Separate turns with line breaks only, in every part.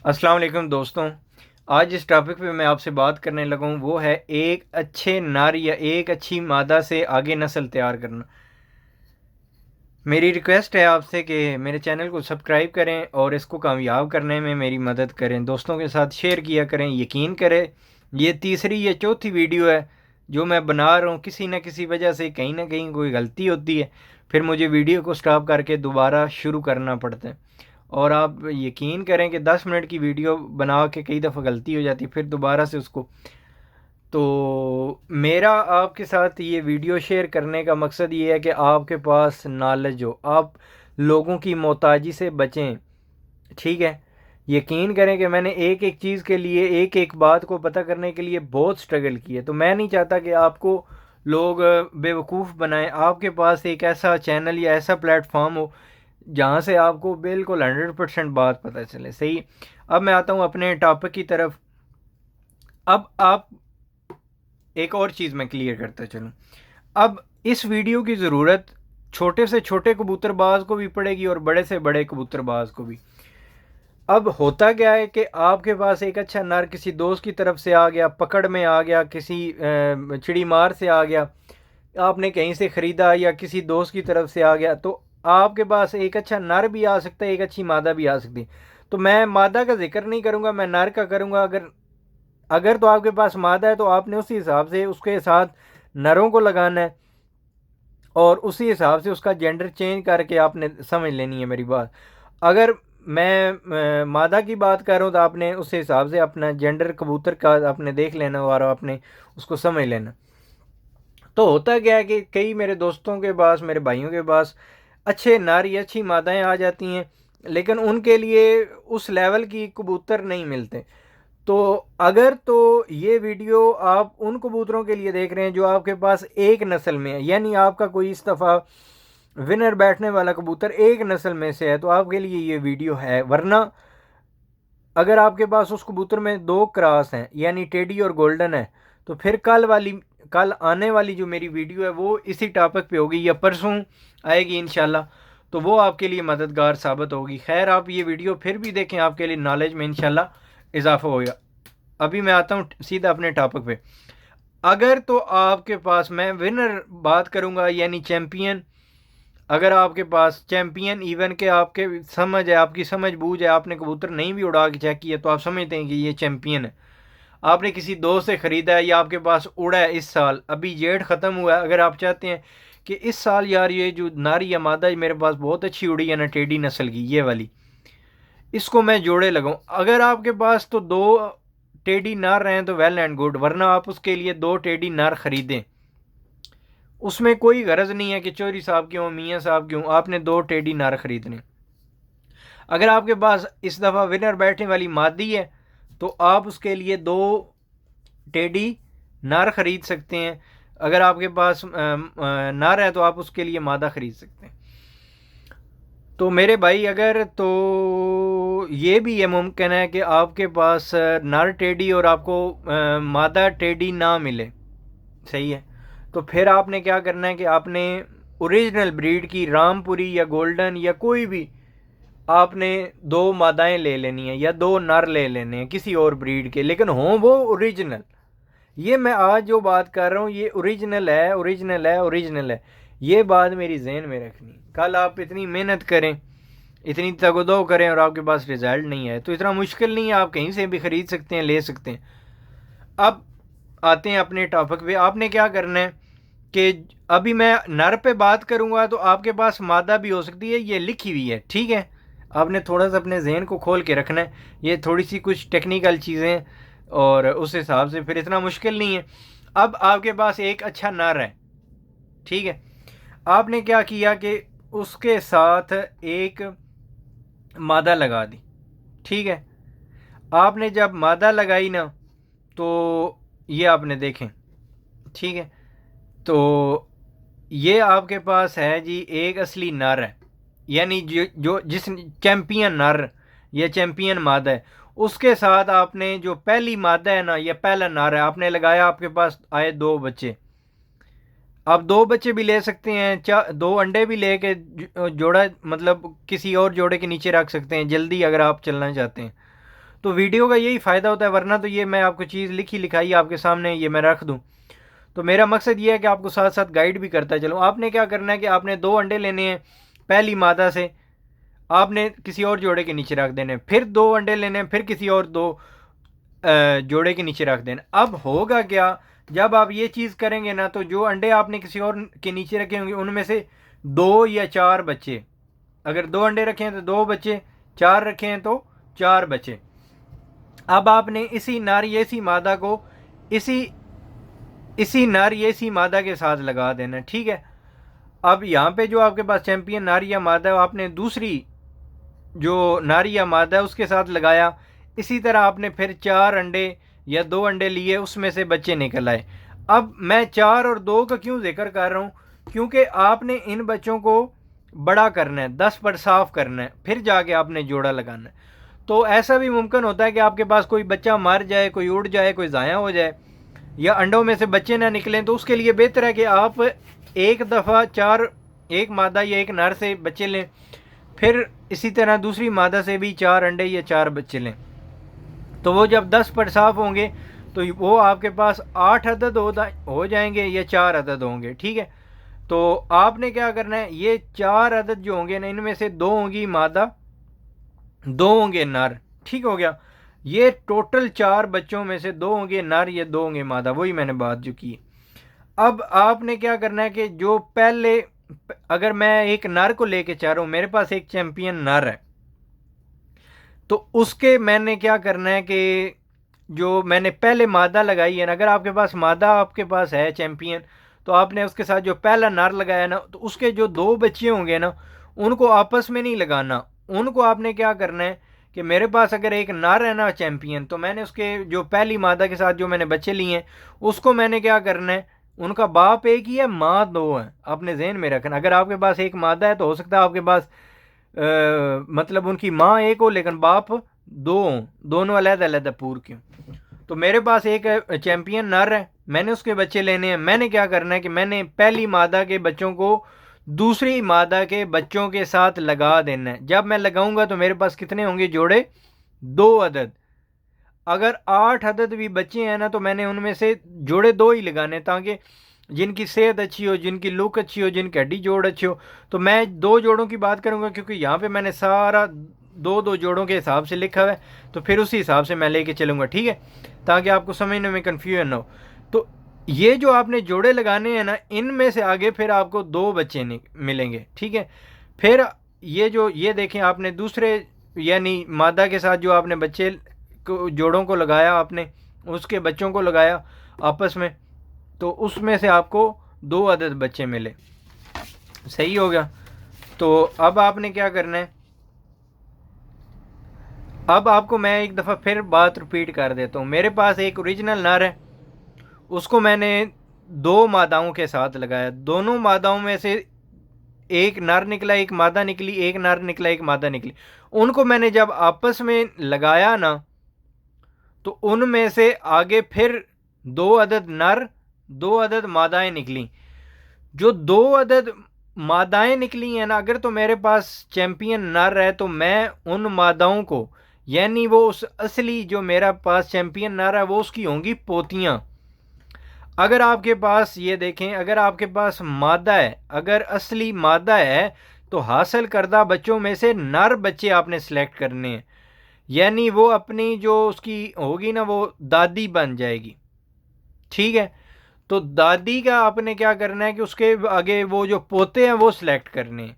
अस्सलाम वालेकुम दोस्तों। आज जिस टॉपिक पे मैं आपसे बात करने लगा हूँ वो है एक अच्छे नर या एक अच्छी मादा से आगे नस्ल तैयार करना। मेरी रिक्वेस्ट है आपसे कि मेरे चैनल को सब्सक्राइब करें और इसको कामयाब करने में मेरी मदद करें। दोस्तों के साथ शेयर किया करें। यकीन करें, ये तीसरी या चौथी वीडियो है जो मैं बना रहा हूँ। किसी न किसी वजह से कहीं ना कहीं कोई गलती होती है, फिर मुझे वीडियो को स्टॉप करके दोबारा शुरू करना पड़ता है। और आप यकीन करें कि 10 मिनट की वीडियो बना के कई दफ़ा गलती हो जाती है, फिर दोबारा से उसको। तो मेरा आपके साथ ये वीडियो शेयर करने का मकसद ये है कि आपके पास नॉलेज हो, आप लोगों की मोहताजी से बचें। ठीक है, यकीन करें कि मैंने एक एक चीज़ के लिए, एक एक बात को पता करने के लिए बहुत स्ट्रगल किया। तो मैं नहीं चाहता कि आपको लोग बेवकूफ़ बनाएं। आपके पास एक ऐसा चैनल या ऐसा प्लेटफॉर्म हो जहाँ से आपको बिल्कुल 100% बात पता चले। सही। अब मैं आता हूँ अपने टॉपिक की तरफ। अब आप एक और चीज़ मैं क्लियर करता चलूँ। अब इस वीडियो की ज़रूरत छोटे से छोटे कबूतरबाज को भी पड़ेगी और बड़े से बड़े कबूतरबाज को भी। अब होता क्या है कि आपके पास एक अच्छा नर किसी दोस्त की तरफ से आ गया, पकड़ में आ गया, किसी चिड़ी मार से आ गया, आपने कहीं से ख़रीदा या किसी दोस्त की तरफ से आ गया, तो आपके पास एक अच्छा नर भी आ सकता है, एक अच्छी मादा भी आ सकती है। तो मैं मादा का जिक्र नहीं करूँगा, मैं नर का करूँगा। अगर अगर तो आपके पास मादा है तो आपने उसी हिसाब से उसके साथ नरों को लगाना है और उसी हिसाब से उसका जेंडर चेंज करके आपने समझ लेनी है मेरी बात। अगर मैं मादा की बात कर रहा हूँ तो आपने उस हिसाब से अपना जेंडर कबूतर का आपने देख लेना और आपने उसको समझ लेना। तो होता क्या है कि कई मेरे दोस्तों के पास, मेरे भाइयों के पास अच्छे नर या अच्छी मादाएं आ जाती हैं, लेकिन उनके लिए उस लेवल की कबूतर नहीं मिलते। तो अगर तो ये वीडियो आप उन कबूतरों के लिए देख रहे हैं जो आपके पास एक नस्ल में है, यानी आपका कोई इस दफ़ा विनर बैठने वाला कबूतर एक नस्ल में से है, तो आपके लिए ये वीडियो है। वरना अगर आपके पास उस कबूतर में दो क्रॉस हैं, यानी टेडी और गोल्डन है, तो फिर कल आने वाली जो मेरी वीडियो है वो इसी टॉपिक पे होगी या परसों आएगी इंशाल्लाह। तो वो आपके लिए मददगार साबित होगी। खैर, आप ये वीडियो फिर भी देखें, आपके लिए नॉलेज में इंशाल्लाह इजाफा होगा। अभी मैं आता हूँ सीधा अपने टॉपिक पे। अगर तो आपके पास, मैं विनर बात करूँगा यानी चैम्पियन, अगर आपके पास चैम्पियन इवन के आपके समझ है, आपकी समझ बूझ है, आपने कबूतर नहीं भी उड़ा के चेक किया तो आप समझते हैं कि ये चैम्पियन है। आपने किसी दोस्त से ख़रीदा है या आपके पास उड़ा है, इस साल अभी जेठ ख़त्म हुआ है, अगर आप चाहते हैं कि इस साल यार ये जो नारी या मादा मेरे पास बहुत अच्छी उड़ी है ना, टेडी नस्ल की ये वाली, इसको मैं जोड़े लगाऊं, अगर आपके पास तो दो टेडी नर हैं तो वेल एंड गुड, वरना आप उसके लिए दो टेडी नर खरीदें। उसमें कोई गरज नहीं है कि चौधरी साहब क्यों, मियाँ साहब क्यों, आपने दो टेडी नर खरीदने। अगर आपके पास इस दफ़ा विनर बैठने वाली मादी है तो आप उसके लिए दो टेडी नर खरीद सकते हैं। अगर आपके पास नर है तो आप उसके लिए मादा खरीद सकते हैं। तो मेरे भाई, अगर तो ये भी ये मुमकिन है कि आपके पास नर टेडी और आपको मादा टेडी ना मिले। सही है। तो फिर आपने क्या करना है कि आपने ओरिजिनल ब्रीड की रामपुरी या गोल्डन या कोई भी, आपने दो मादाएं ले लेनी है या दो नर ले लेने हैं किसी और ब्रीड के, लेकिन हों वो ओरिजिनल। ये मैं आज जो बात कर रहा हूँ ये ओरिजिनल है, ओरिजिनल है, ओरिजिनल है। ये बात मेरी जहन में रखनी। कल आप इतनी मेहनत करें, इतनी तगदो करें और आपके पास रिजल्ट नहीं है तो इतना मुश्किल नहीं है, आप कहीं से भी ख़रीद सकते हैं, ले सकते हैं। अब आते हैं अपने टॉपिक पे। आपने क्या करना है कि अभी मैं नर पे बात करूँगा तो आपके पास मादा भी हो सकती है, ये लिखी हुई है। ठीक है, आपने थोड़ा सा अपने जहन को खोल के रखना है। ये थोड़ी सी कुछ टेक्निकल चीज़ें और उस हिसाब से फिर इतना मुश्किल नहीं है। अब आपके पास एक अच्छा नर है, ठीक है। आपने क्या किया कि उसके साथ एक मादा लगा दी। ठीक है, आपने जब मादा लगाई ना तो ये आपने देखें। ठीक है, तो ये आपके पास है जी एक असली नर है, यानी जो जिस चैम्पियन नर या चैम्पियन मादा है, उसके साथ आपने जो पहली मादा है ना या पहला नर है आपने लगाया, आपके पास आए दो बच्चे। आप दो बच्चे भी ले सकते हैं, दो अंडे भी लेके जोड़ा मतलब किसी और जोड़े के नीचे रख सकते हैं जल्दी, अगर आप चलना चाहते हैं तो वीडियो का यही फ़ायदा होता है, वरना तो ये मैं आपको चीज़ लिखी लिखाई आपके सामने ये मैं रख दूँ। तो मेरा मकसद ये है कि आपको साथ साथ गाइड भी करता चलूँ। आपने क्या करना है कि आपने 2 अंडे लेने हैं पहली मादा से, आपने किसी और जोड़े के नीचे रख देने, फिर 2 अंडे लेने हैं, फिर किसी और 2 जोड़े के नीचे रख देना। अब होगा क्या, जब आप ये चीज़ करेंगे ना, तो जो अंडे आपने किसी और के नीचे रखे होंगे उनमें से 2 या 4 बच्चे, अगर 2 अंडे रखे हैं तो 2 बच्चे, 4 रखे हैं तो 4 बच्चे। अब आपने इसी नर या इसी मादा को इसी नर या इसी मादा के साथ लगा देना, ठीक है। अब यहाँ पे जो आपके पास चैंपियन नर या मादा है, आपने दूसरी जो नर या मादा है उसके साथ लगाया। इसी तरह आपने फिर 4 अंडे या 2 अंडे लिए, उसमें से बच्चे निकल आए। अब मैं 4 और 2 का क्यों जिक्र कर रहा हूँ, क्योंकि आपने इन बच्चों को बड़ा करना है, 10 पर साफ करना है, फिर जाके आपने जोड़ा लगाना है। तो ऐसा भी मुमकिन होता है कि आपके पास कोई बच्चा मर जाए, कोई उड़ जाए, कोई ज़ाया हो जाए, या अंडों में से बच्चे ना निकलें। तो उसके लिए बेहतर है कि आप एक दफ़ा 4, एक मादा या एक नर से बच्चे लें, फिर इसी तरह दूसरी मादा से भी 4 अंडे या 4 बच्चे लें। तो वो जब 10 पर साफ होंगे तो वो आपके पास 8 अदद हो जाएंगे या 4 अदद होंगे, ठीक है। तो आपने क्या करना है, ये 4 अदद जो होंगे ना, इनमें से 2 होंगी मादा, 2 होंगे नर, ठीक हो गया। ये टोटल 4 बच्चों में से 2 होंगे नर या 2 होंगे मादा, वही मैंने बात जो की। अब आपने क्या करना है कि जो पहले, अगर मैं एक नर को लेके चाह रहा हूँ, मेरे पास एक चैंपियन नर है, तो उसके मैंने क्या करना है कि जो मैंने पहले मादा लगाई है ना, अगर आपके पास मादा आपके पास है चैंपियन, तो आपने उसके साथ जो पहला नर लगाया ना, तो उसके जो 2 बच्चे होंगे ना, उनको आपस में नहीं लगाना। उनको आपने क्या करना है कि मेरे पास अगर एक नर है ना चैंपियन, तो मैंने उसके जो पहली मादा के साथ जो मैंने बच्चे लिए हैं, उसको मैंने क्या करना है, उनका बाप एक ही है, माँ 2 है, अपने जहन में रखना। अगर आपके पास एक मादा है तो हो सकता है आपके पास मतलब उनकी माँ एक हो लेकिन बाप 2 हों, दोनों अलग अलग पूर क्यों। तो मेरे पास एक चैंपियन नर है, मैंने उसके बच्चे लेने हैं। मैंने क्या करना है कि मैंने पहली मादा के बच्चों को दूसरी मादा के बच्चों के साथ लगा देना है। जब मैं लगाऊंगा तो मेरे पास कितने होंगे जोड़े, 2 अदद। अगर 8 अदद भी बच्चे हैं ना, तो मैंने उनमें से जोड़े 2 ही लगाने, ताकि जिनकी सेहत अच्छी हो, जिनकी लुक अच्छी हो, जिनकी हड्डी जोड़ अच्छी हो। तो मैं 2 जोड़ों की बात करूंगा, क्योंकि यहाँ पे मैंने सारा 2 जोड़ों के हिसाब से लिखा हुआ है, तो फिर उसी हिसाब से मैं लेके चलूँगा, ठीक है, ताकि आपको समझने में कन्फ्यूजन ना हो। तो ये जो आपने जोड़े लगाने हैं ना, इनमें से आगे फिर आपको 2 बच्चे मिलेंगे, ठीक है। फिर ये देखें, आपने दूसरे यानी मादा के साथ जो आपने बच्चे जोड़ों को लगाया, आपने उसके बच्चों को लगाया आपस में, तो उसमें से आपको 2 अदद बच्चे मिले, सही हो गया। तो अब आपने क्या करना है, अब आपको मैं एक दफ़ा फिर बात रिपीट कर देता हूँ। मेरे पास एक ओरिजिनल नर है, उसको मैंने 2 मादाओं के साथ लगाया। दोनों मादाओं में से एक नर निकला, एक मादा निकली, एक नर निकला, एक मादा निकली। उनको मैंने जब आपस में लगाया ना, तो उनमें से आगे फिर 2 अदद नर, 2 अदद मादाएं निकली। जो 2 अदद मादाएं निकली हैं ना, अगर तो मेरे पास चैंपियन नर है, तो मैं उन मादाओं को, यानी वो उस असली जो मेरा पास चैंपियन नर है, वो उसकी होंगी पोतियां। अगर आपके पास ये देखें, अगर आपके पास मादा है, अगर असली मादा है, तो हासिल करदा बच्चों में से नर बच्चे आपने सेलेक्ट करने हैं, यानी वो अपनी जो उसकी होगी ना, वो दादी बन जाएगी, ठीक है। तो दादी का आपने क्या करना है कि उसके आगे वो जो पोते हैं वो सिलेक्ट करने हैं,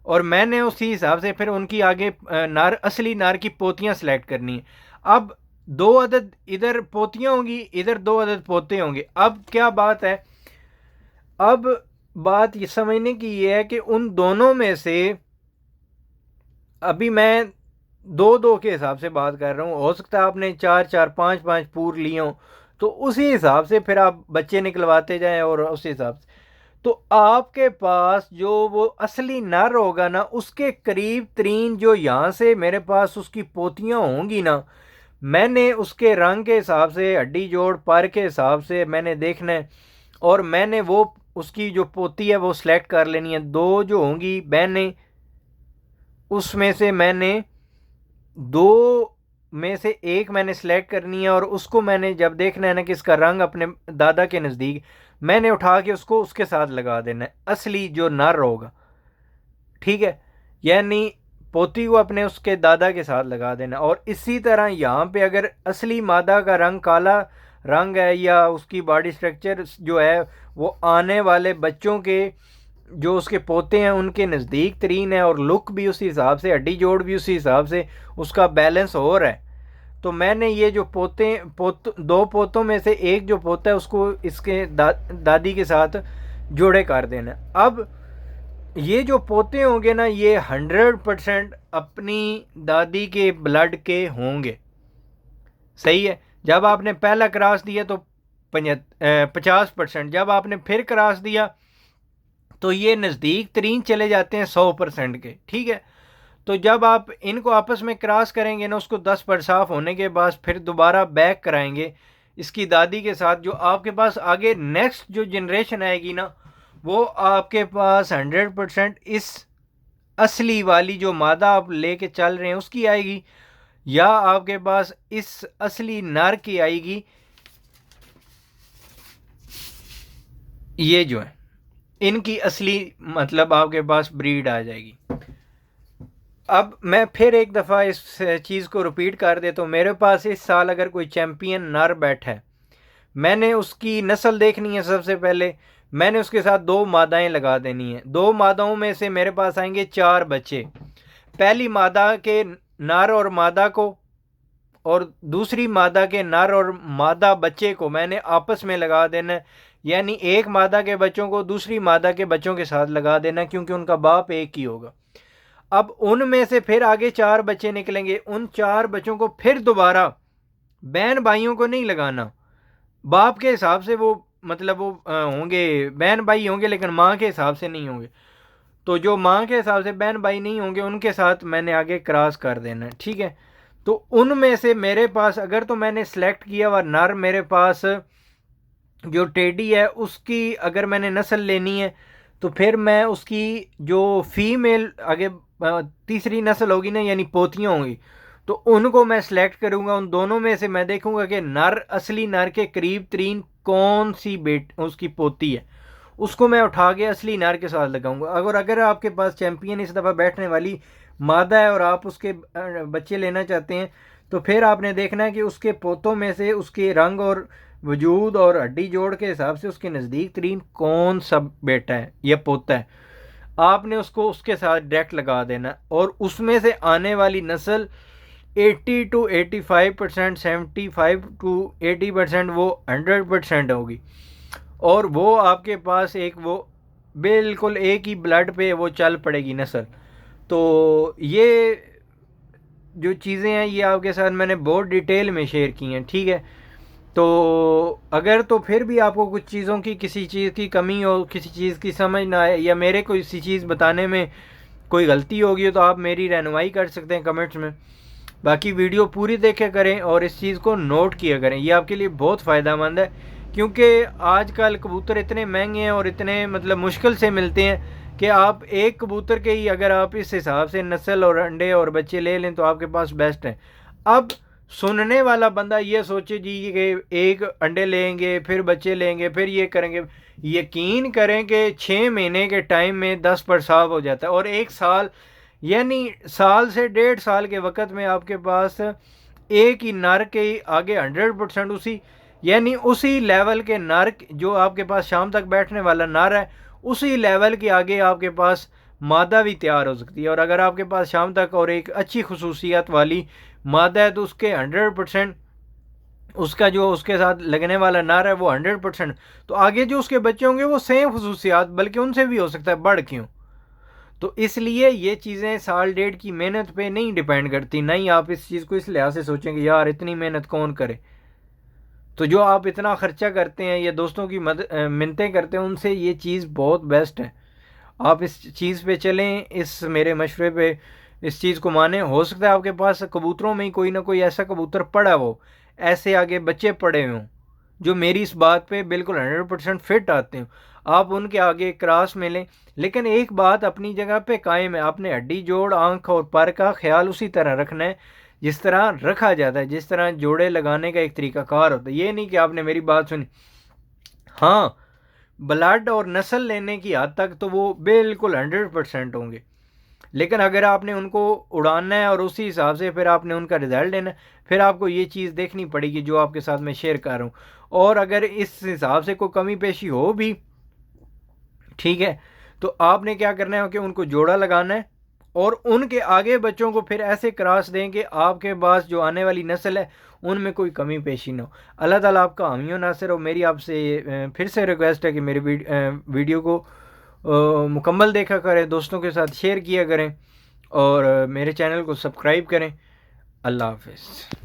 और मैंने उसी हिसाब से फिर उनकी आगे नार, असली नार की पोतियां सिलेक्ट करनी है। अब 2 अदद इधर पोतियां होंगी, इधर 2 अदद पोते होंगे। अब क्या बात है, अब बात ये समझने की ये है कि उन दोनों में से, अभी मैं 2-2 के हिसाब से बात कर रहा हूँ, हो सकता है आपने 4-4, 5-5 पूर लिए हों, तो उसी हिसाब से फिर आप बच्चे निकलवाते जाएं, और उसी हिसाब से तो आपके पास जो वो असली नर होगा ना, उसके करीब तरीन जो यहाँ से मेरे पास उसकी पोतियाँ होंगी ना, मैंने उसके रंग के हिसाब से, हड्डी जोड़ पर के हिसाब से मैंने देखना है, और मैंने वो उसकी जो पोती है वो सिलेक्ट कर लेनी है। 2 जो होंगी बहनें, उसमें से मैंने 2 में से एक मैंने सेलेक्ट करनी है और उसको मैंने जब देखना है ना कि इसका रंग अपने दादा के नज़दीक, मैंने उठा के उसको उसके साथ लगा देना है, असली जो नर होगा, ठीक है। यानी पोती को अपने उसके दादा के साथ लगा देना। और इसी तरह यहाँ पे अगर असली मादा का रंग काला रंग है या उसकी बॉडी स्ट्रक्चर जो है वो आने वाले बच्चों के जो उसके पोते हैं उनके नज़दीक तरीन है और लुक भी उसी हिसाब से, हड्डी जोड़ भी उसी हिसाब से उसका बैलेंस हो रहा है, तो मैंने ये जो दो पोतों में से एक जो पोता है उसको इसके दादी के साथ जोड़े कर देना। अब ये जो पोते होंगे ना ये 100% अपनी दादी के ब्लड के होंगे, सही है। जब आपने पहला क्रॉस दिया तो 50%, जब आपने फिर क्रॉस दिया तो ये नज़दीक तरीन चले जाते हैं 100% के, ठीक है। तो जब आप इनको आपस में क्रॉस करेंगे ना, उसको 10% साफ होने के बाद फिर दोबारा बैक कराएंगे इसकी दादी के साथ, जो आपके पास आगे नेक्स्ट जो जनरेशन आएगी ना वो आपके पास 100% इस असली वाली जो मादा आप लेके चल रहे हैं उसकी आएगी, या आपके पास इस असली नर की आएगी, ये जो है इनकी असली मतलब आपके पास ब्रीड आ जाएगी। अब मैं फिर एक दफ़ा इस चीज़ को रिपीट कर देता हूँ। मेरे पास इस साल अगर कोई चैम्पियन नर बैठा है, मैंने उसकी नस्ल देखनी है। सबसे पहले मैंने उसके साथ 2 मादाएं लगा देनी है। 2 मादाओं में से मेरे पास आएंगे 4 बच्चे। पहली मादा के नर और मादा को और दूसरी मादा के नर और मादा बच्चे को मैंने आपस में लगा देना है, यानी एक मादा के बच्चों को दूसरी मादा के बच्चों के साथ लगा देना, क्योंकि उनका बाप एक ही होगा। अब उनमें से फिर आगे 4 बच्चे निकलेंगे, उन 4 बच्चों को फिर दोबारा बहन भाइयों को नहीं लगाना, बाप के हिसाब से वो मतलब वो होंगे, बहन भाई होंगे लेकिन माँ के हिसाब से नहीं होंगे। तो जो माँ के हिसाब से बहन भाई नहीं होंगे उनके साथ मैंने आगे क्रॉस कर देना है, ठीक है। तो उनमें से मेरे पास अगर तो मैंने सेलेक्ट किया हुआ नर, मेरे पास जो टेडी है उसकी अगर मैंने नस्ल लेनी है तो फिर मैं उसकी जो फीमेल आगे तीसरी नस्ल होगी ना, यानी पोतियाँ होंगी, तो उनको मैं सेलेक्ट करूँगा। उन दोनों में से मैं देखूँगा कि नर असली नर के करीब तरीन कौन सी उसकी पोती है, उसको मैं उठा के असली नर के साथ लगाऊंगा। अगर आपके पास चैम्पियन इस दफ़ा बैठने वाली मादा है और आप उसके बच्चे लेना चाहते हैं तो फिर आपने देखना है कि उसके पोतों में से उसके रंग और वजूद और हड्डी जोड़ के हिसाब से उसके नज़दीक तरीन कौन सा बेटा है या पोता है, आपने उसको उसके साथ डायरेक्ट लगा देना। और उसमें से आने वाली नस्ल 80 to 85%, 75 to 80% वो 100% होगी, और वो आपके पास एक वो बिल्कुल एक ही ब्लड पे वो चल पड़ेगी नस्ल। तो ये जो चीज़ें हैं ये आपके साथ मैंने बहुत डिटेल में शेयर की हैं, ठीक है। तो अगर तो फिर भी आपको कुछ चीज़ों की किसी चीज़ की कमी हो, किसी चीज़ की समझ ना आए या मेरे कोई सी चीज़ बताने में कोई गलती होगी तो आप मेरी रहनुमाई कर सकते हैं कमेंट्स में। बाकी वीडियो पूरी देखा करें और इस चीज़ को नोट किया करें, ये आपके लिए बहुत फ़ायदेमंद है, क्योंकि आजकल कबूतर इतने महंगे हैं और इतने मतलब मुश्किल से मिलते हैं कि आप एक कबूतर के ही अगर आप इस हिसाब से नस्ल और अंडे और बच्चे ले लें तो आपके पास बेस्ट है। अब सुनने वाला बंदा ये सोचे जी कि एक अंडे लेंगे फिर बच्चे लेंगे फिर ये करेंगे, यकीन करें कि 6 महीने के टाइम में 10% साफ हो जाता है, और 1 साल यानी साल से 1.5 साल के वक़्त में आपके पास एक ही नर के आगे 100% उसी यानी उसी लेवल के नर जो आपके पास शाम तक बैठने वाला नर है उसी लेवल के आगे आपके पास मादा भी तैयार हो सकती है। और अगर आपके पास शाम तक और एक अच्छी खसूसियत वाली मादा है तो उसके 100% उसका जो उसके साथ लगने वाला नर है वो 100%, तो आगे जो उसके बच्चे होंगे वो सेम खसूसियात बल्कि उनसे भी हो सकता है बढ़ क्यों। तो इसलिए ये चीज़ें साल 1.5 की मेहनत पे नहीं डिपेंड करती, नहीं आप इस चीज़ को इस लिहाज से सोचेंगे यार इतनी मेहनत कौन करे। तो जो आप इतना ख़र्चा करते हैं या दोस्तों की मिन्नतें करते हैं उनसे ये चीज़ बहुत बेस्ट है, आप इस चीज़ पे चलें, इस मेरे मशवरे पे इस चीज़ को माने। हो सकता है आपके पास कबूतरों में ही कोई ना कोई ऐसा कबूतर पड़ा हो, ऐसे आगे बच्चे पड़े हों जो मेरी इस बात पे बिल्कुल 100% फिट आते हैं। आप उनके आगे क्रॉस में लें। लेकिन एक बात अपनी जगह पे कायम है, आपने हड्डी जोड़ आँख और पर का ख्याल उसी तरह रखना है जिस तरह रखा जाता है, जिस तरह जोड़े लगाने का एक तरीकाकार होता है। ये नहीं कि आपने मेरी बात सुनी, हाँ ब्लड और नस्ल लेने की हद तक तो वो बिल्कुल 100% होंगे, लेकिन अगर आपने उनको उड़ाना है और उसी हिसाब से फिर आपने उनका रिजल्ट लेना है, फिर आपको ये चीज़ देखनी पड़ेगी जो आपके साथ मैं शेयर कर रहा हूँ। और अगर इस हिसाब से कोई कमी पेशी हो भी, ठीक है, तो आपने क्या करना है कि उनको जोड़ा लगाना है और उनके आगे बच्चों को फिर ऐसे क्रॉस दें कि आपके पास जो आने वाली नस्ल है उनमें कोई कमी पेशी ना हो। अल्लाह ताला आपका हामी व नासिर हो। मेरी आपसे फिर से रिक्वेस्ट है कि मेरे वीडियो को मुकम्मल देखा करें, दोस्तों के साथ शेयर किया करें और मेरे चैनल को सब्सक्राइब करें। अल्लाह हाफिज़।